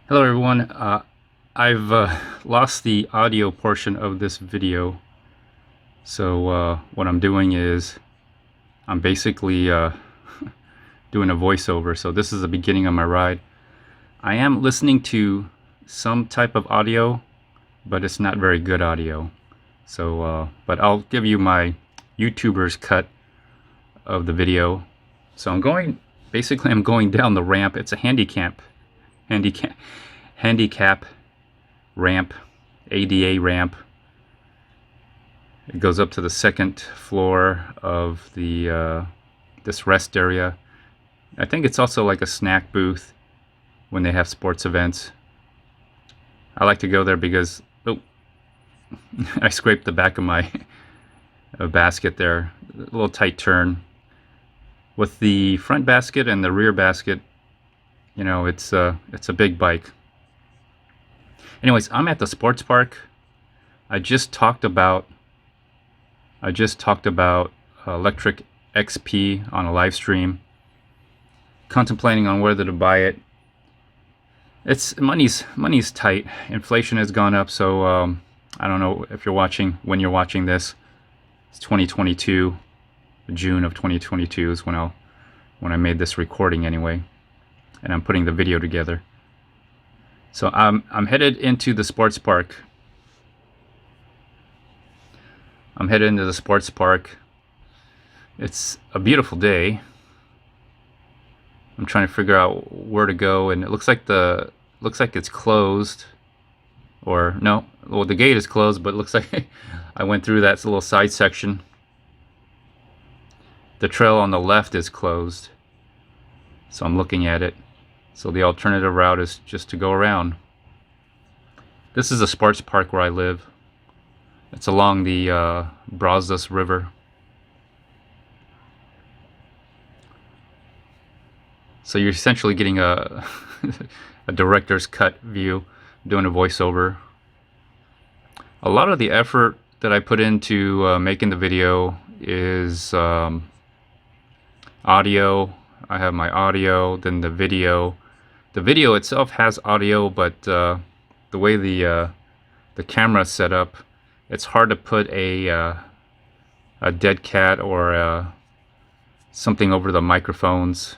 Hello everyone, I've lost the audio portion of this video, so what I'm doing is I'm basically doing a voiceover. So this is the beginning of my ride. I am listening to some type of audio, but it's not very good audio. So but I'll give you my YouTuber's cut of the video. So I'm going down the ramp. It's a handicap ramp, ADA ramp. It goes up to the second floor of the this rest area. I think it's also like a snack booth when they have sports events. I like to go there because I scraped the back of my basket there. A little tight turn. With the front basket and the rear basket, you know, it's a big bike. Anyways, I'm at the sports park. I just talked about Lectric XP on a live stream. Contemplating on whether to buy it. It's money's tight. Inflation has gone up, so I don't know if you're watching when you're watching this. It's 2022. June of 2022 is when I made this recording anyway, and I'm putting the video together. So I'm headed into the sports park. It's a beautiful day. I'm trying to figure out where to go, and it looks like it's closed. Or no, well, the gate is closed, but it looks like I went through that little side section. The trail on the left is closed, so I'm looking at it. So the alternative route is just to go around. This is a sports park where I live. It's along the Brazos River. So you're essentially getting a a director's cut view, doing a voiceover. A lot of the effort that I put into making the video is audio. I have my audio, then the video. The video itself has audio, but the way the camera is set up, it's hard to put a dead cat or something over the microphones.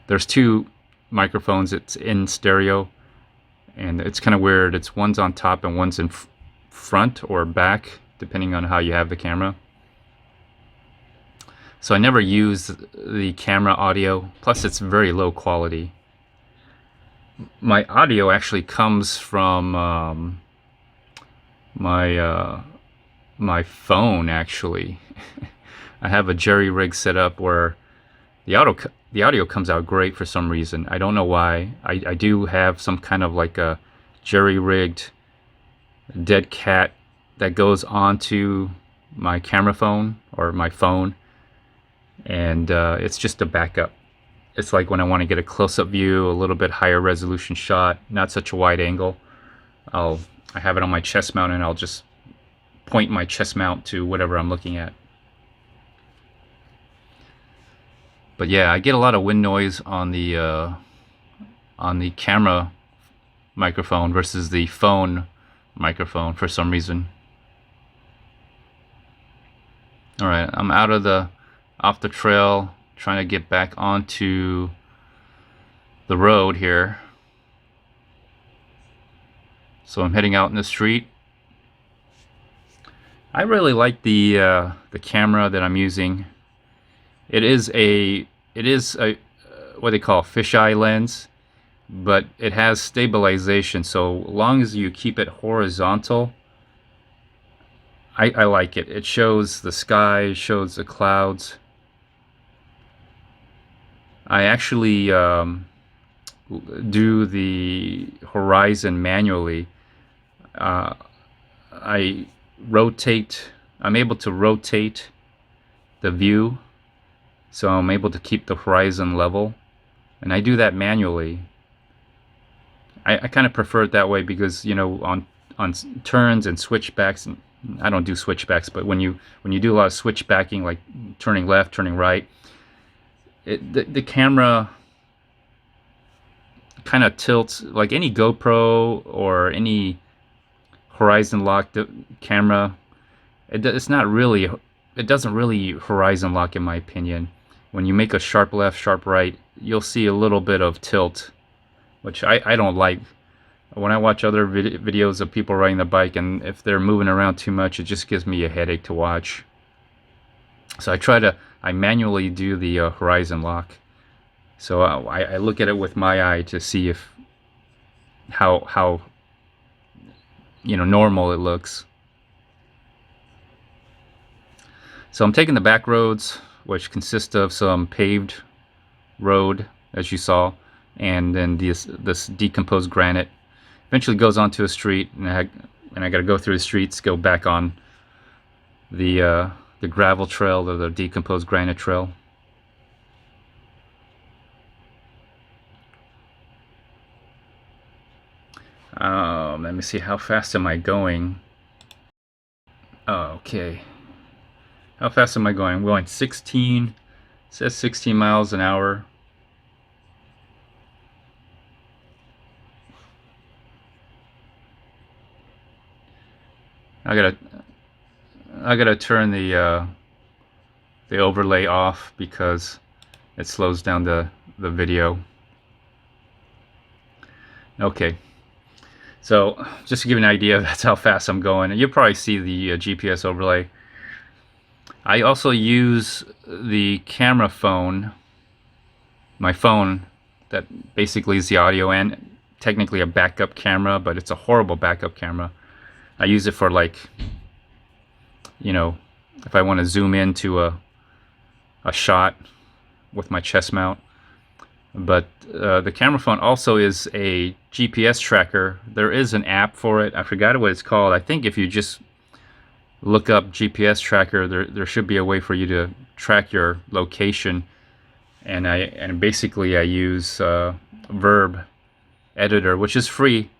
There's two microphones. It's in stereo, and it's kind of weird. It's one's on top and one's in front or back, depending on how you have the camera. So I never use the camera audio, plus it's very low quality. My audio actually comes from my phone, actually. I have a jerry rig set up where the audio comes out great for some reason. I don't know why. I do have some kind of like a jerry rigged dead cat that goes onto my camera phone or my phone. And it's just a backup. It's like when I want to get a close-up view, a little bit higher resolution shot, not such a wide angle, I have it on my chest mount, and I'll just point my chest mount to whatever I'm looking at. But yeah, I get a lot of wind noise on the camera microphone versus the phone microphone for some reason. All right, I'm off the trail, trying to get back onto the road here. So I'm heading out in the street. I really like the camera that I'm using. It is a what they call fisheye lens, but it has stabilization. So long as you keep it horizontal, I like it. It shows the sky, shows the clouds. I actually do the horizon manually. I'm able to rotate the view, so I'm able to keep the horizon level, and I do that manually. I kind of prefer it that way because, you know, on turns and switchbacks, and I don't do switchbacks, but when you do a lot of switchbacking, like turning left, turning right, the camera kind of tilts, like any GoPro or any horizon lock camera. It's not really, it doesn't really horizon lock in my opinion. When you make a sharp left, sharp right, you'll see a little bit of tilt, which I don't like. When I watch other videos of people riding the bike, and if they're moving around too much, it just gives me a headache to watch. So I manually do the horizon lock. So I look at it with my eye to see if how normal it looks. So I'm taking the back roads, which consist of some paved road, as you saw, and then this decomposed granite. Eventually goes onto a street, and I got to go through the streets, go back on the gravel trail or the decomposed granite trail. Let me see, how fast am I going? Oh, okay. How fast am I going? I'm going 16. It says 16 miles an hour. I gotta turn the overlay off because it slows down the video. Okay. So just to give you an idea, that's how fast I'm going. You'll probably see the GPS overlay. I also use the camera phone, my phone, that basically is the audio and technically a backup camera, but it's a horrible backup camera. I use it for, like, if I want to zoom into a shot with my chest mount. But the camera phone also is a GPS tracker. There is an app for it. I forgot what it's called. I think if you just look up GPS tracker, there should be a way for you to track your location. And basically I use Virb Editor, which is free,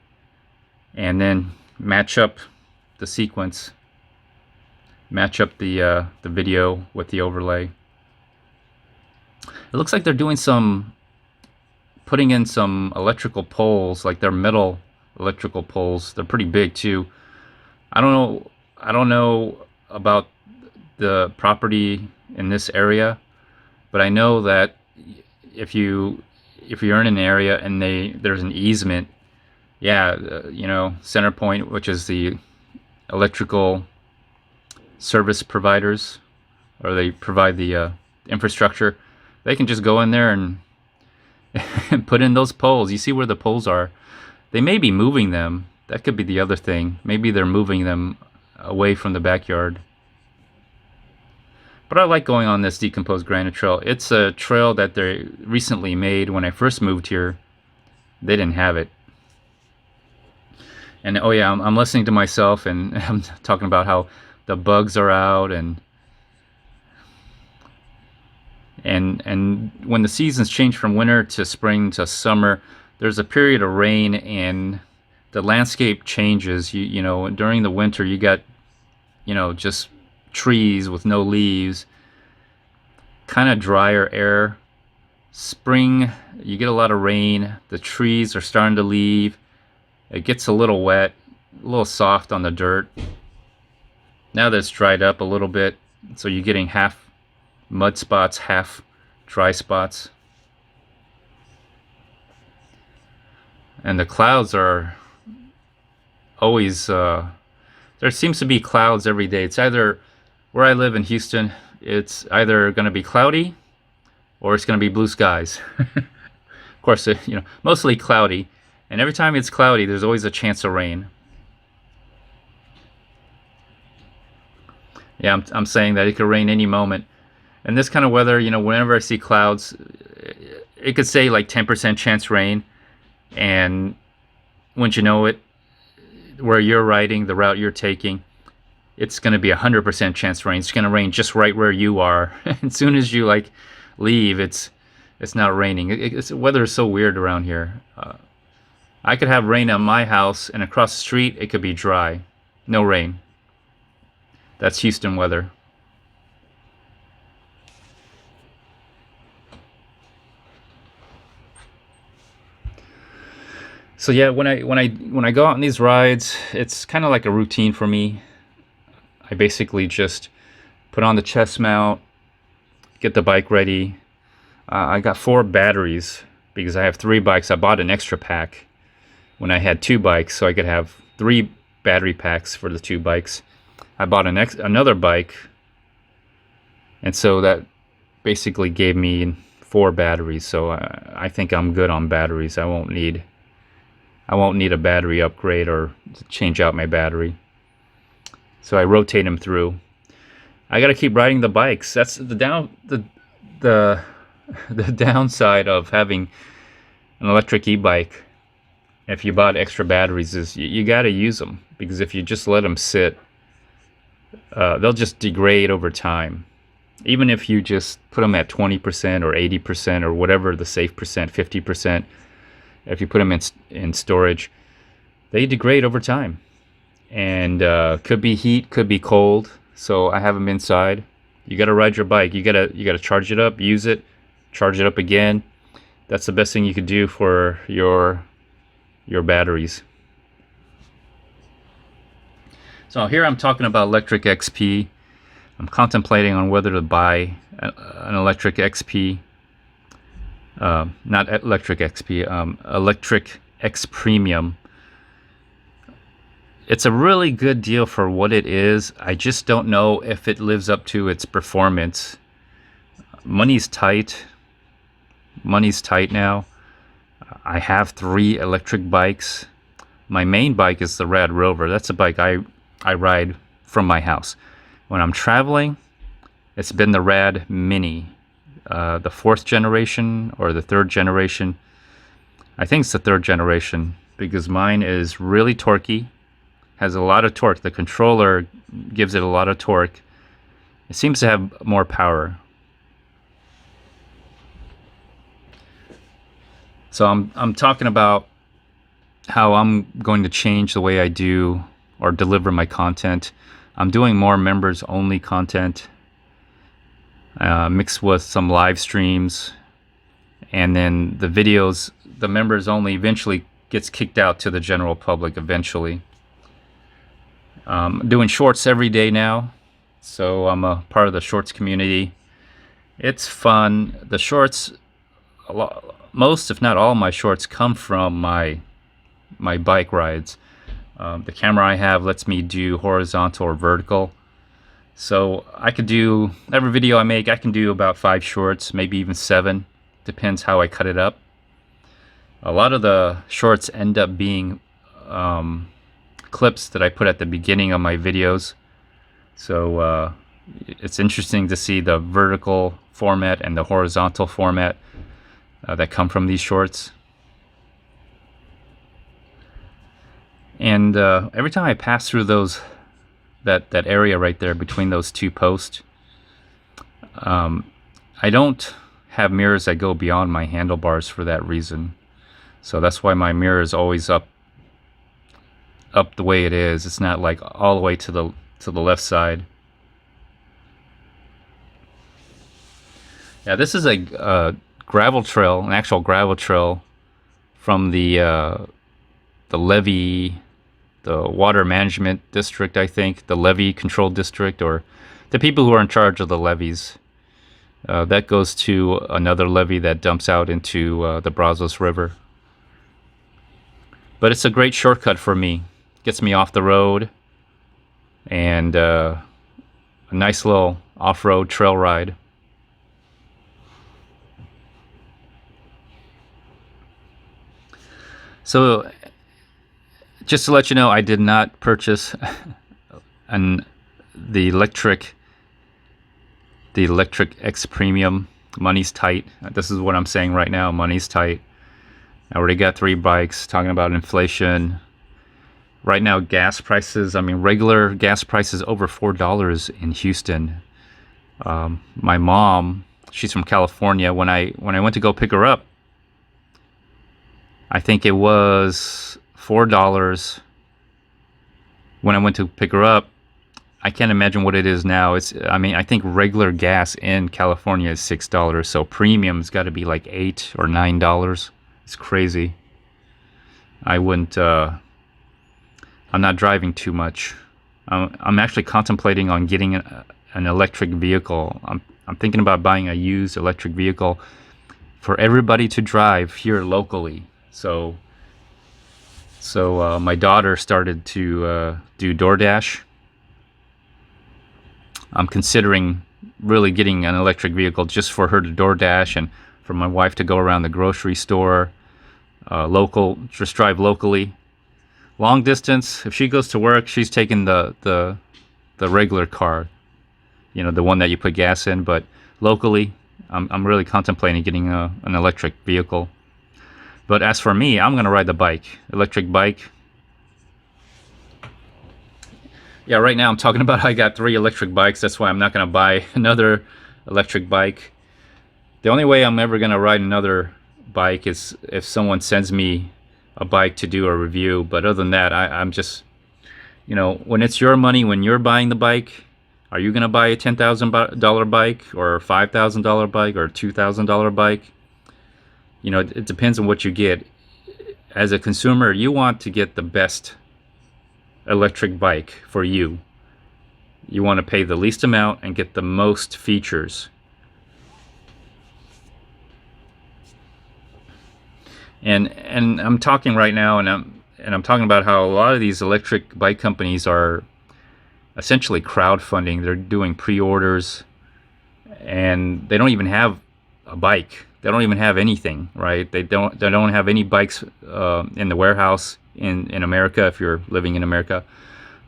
and then match up the sequence, match up the video with the overlay. It looks like they're doing putting in some electrical poles, like they're metal electrical poles. They're pretty big too. I don't know about the property in this area, but I know that if you're in an area and there's an easement, yeah, Centerpoint, which is the electrical service providers, or they provide the infrastructure, they can just go in there and put in those poles. You see where the poles are. They may be moving them. That could be the other thing. Maybe they're moving them away from the backyard. But I like going on this decomposed granite trail. It's a trail that they recently made. When I first moved here, they didn't have it. And oh yeah, I'm listening to myself, and I'm talking about how the bugs are out, and when the seasons change from winter to spring to summer, there's a period of rain and the landscape changes. You know, during the winter you got, just trees with no leaves, kind of drier air. Spring, you get a lot of rain, the trees are starting to leave, it gets a little wet, a little soft on the dirt. Now that it's dried up a little bit, so you're getting half mud spots, half dry spots. And the clouds are always, there seems to be clouds every day. It's either, where I live in Houston, it's either going to be cloudy or it's going to be blue skies. Of course, mostly cloudy. And every time it's cloudy, there's always a chance of rain. Yeah, I'm saying that it could rain any moment. And this kind of weather, whenever I see clouds, it could say like 10% chance rain. And once you know it, where you're riding, the route you're taking, it's going to be 100% chance rain. It's going to rain just right where you are. As soon as you leave, it's not raining. The weather is so weird around here. I could have rain on my house, and across the street it could be dry, no rain. That's Houston weather. So yeah, when I go out on these rides, it's kind of like a routine for me. I basically just put on the chest mount, get the bike ready. I got 4 batteries because I have 3 bikes. I bought an extra pack when I had 2 bikes, so I could have 3 battery packs for the 2 bikes. I bought another bike, and so that basically gave me 4 batteries. So I think I'm good on batteries. I won't need a battery upgrade or change out my battery. So I rotate them through. I gotta keep riding the bikes. That's the downside of having an electric e-bike. If you bought extra batteries, is you gotta use them, because if you just let them sit, they'll just degrade over time. Even if you just put them at 20% or 80% or whatever the safe percent, 50%, if you put them in storage, they degrade over time. And could be heat, could be cold. So I have them inside. You got to ride your bike. You got to charge it up, use it, charge it up again. That's the best thing you could do for your batteries. So here I'm talking about Lectric XP. I'm contemplating on whether to buy an Electric XP. Not Electric XP, Electric Xpremium. It's a really good deal for what it is. I just don't know if it lives up to its performance. Money's tight. Money's tight now. I have 3 electric bikes. My main bike is the Radrover. That's a bike I ride from my house. When I'm traveling, it's been the Rad Mini. The 4th generation or the 3rd generation. I think it's the 3rd generation, because mine is really torquey. Has a lot of torque. The controller gives it a lot of torque. It seems to have more power. So I'm talking about how I'm going to change the way I do or deliver my content. I'm doing more members only content, mixed with some live streams, and then the videos, the members only eventually gets kicked out to the general public eventually. Doing shorts every day now, so I'm a part of the shorts community. It's fun. The shorts, most if not all my shorts come from my bike rides. The camera I have lets me do horizontal or vertical, so I could do, every video I make, I can do about 5 shorts, maybe even 7, depends how I cut it up. A lot of the shorts end up being clips that I put at the beginning of my videos. So it's interesting to see the vertical format and the horizontal format that come from these shorts. And every time I pass through that area right there between those 2 posts, I don't have mirrors that go beyond my handlebars for that reason. So that's why my mirror is always up the way it is. It's not like all the way to the left side. Yeah, this is a gravel trail, an actual gravel trail from the levee, the water management district, I think, the levee control district, or the people who are in charge of the levees. That goes to another levee that dumps out into the Brazos River. But it's a great shortcut for me. Gets me off the road, and a nice little off-road trail ride. So just to let you know, I did not purchase the Lectric Xpremium. Money's tight. This is what I'm saying right now. Money's tight. I already got 3 bikes. Talking about inflation. Right now, gas prices, I mean, regular gas prices over $4 in Houston. My mom, she's from California. When I went to go pick her up, I think it was $4 when I went to pick her up. I can't imagine what it is now. I think regular gas in California is $6, so premium's got to be like $8 or $9. It's crazy. I wouldn't. I'm not driving too much. I'm actually contemplating on getting an electric vehicle. I'm thinking about buying a used electric vehicle for everybody to drive here locally. So my daughter started to do DoorDash. I'm considering really getting an electric vehicle just for her to DoorDash and for my wife to go around the grocery store, just drive locally. Long distance, if she goes to work, she's taking the regular car, you know, the one that you put gas in. But locally, I'm really contemplating getting an electric vehicle. But as for me, I'm gonna ride the bike, electric bike. Yeah, right now I'm talking about I got 3 electric bikes. That's why I'm not gonna buy another electric bike. The only way I'm ever gonna ride another bike is if someone sends me a bike to do a review. But other than that, I'm just, you know, when it's your money, when you're buying the bike, are you gonna buy a $10,000 bike or a $5,000 bike or a $2,000 bike? You know, it depends on what you get. As a consumer, you want to get the best electric bike for you. You want to pay the least amount and get the most features. And I'm talking right now, and I'm talking about how a lot of these electric bike companies are essentially crowdfunding. They're doing pre-orders, and they don't even have a bike. They don't even have anything, right? They don't have any bikes in the warehouse in America. If you're living in America,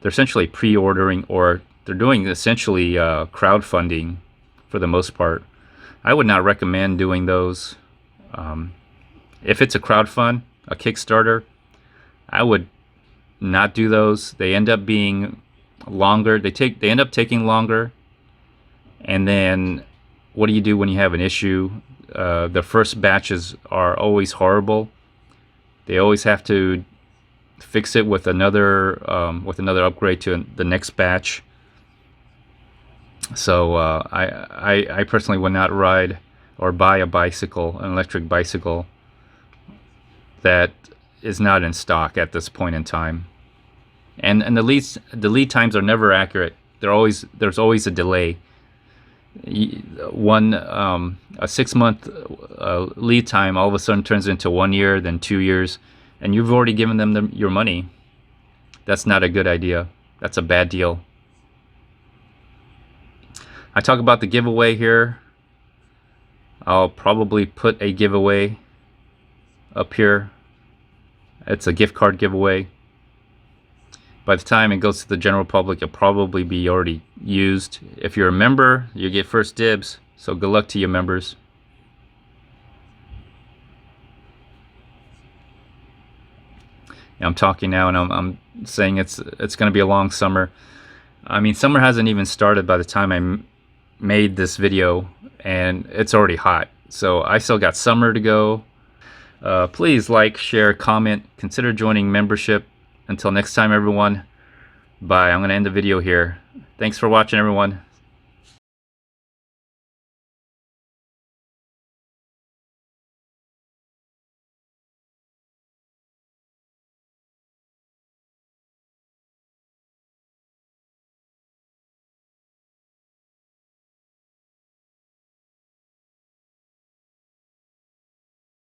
they're essentially pre-ordering, or they're doing essentially crowdfunding for the most part. I would not recommend doing those. If it's a crowdfund, a Kickstarter, I would not do those. They end up being longer. They end up taking longer. And then what do you do when you have an issue? The first batches are always horrible. They always have to fix it with another upgrade to the next batch. So I personally would not ride or buy a bicycle, an electric bicycle, that is not in stock at this point in time. And the lead times are never accurate. There's always a delay. A 6-month lead time all of a sudden turns into 1 year, then 2 years, and you've already given them your money. That's not a good idea. That's a bad deal. I talk about the giveaway here. I'll probably put a giveaway up here. It's a gift card giveaway. By the time it goes to the general public, it'll probably be already used. If you're a member, you get first dibs. So good luck to you, members. I'm talking now, and I'm saying it's going to be a long summer. I mean, summer hasn't even started by the time I made this video, and it's already hot. So I still got summer to go. Please like, share, comment, consider joining membership. Until next time, everyone. Bye. I'm going to end the video here. Thanks for watching, everyone.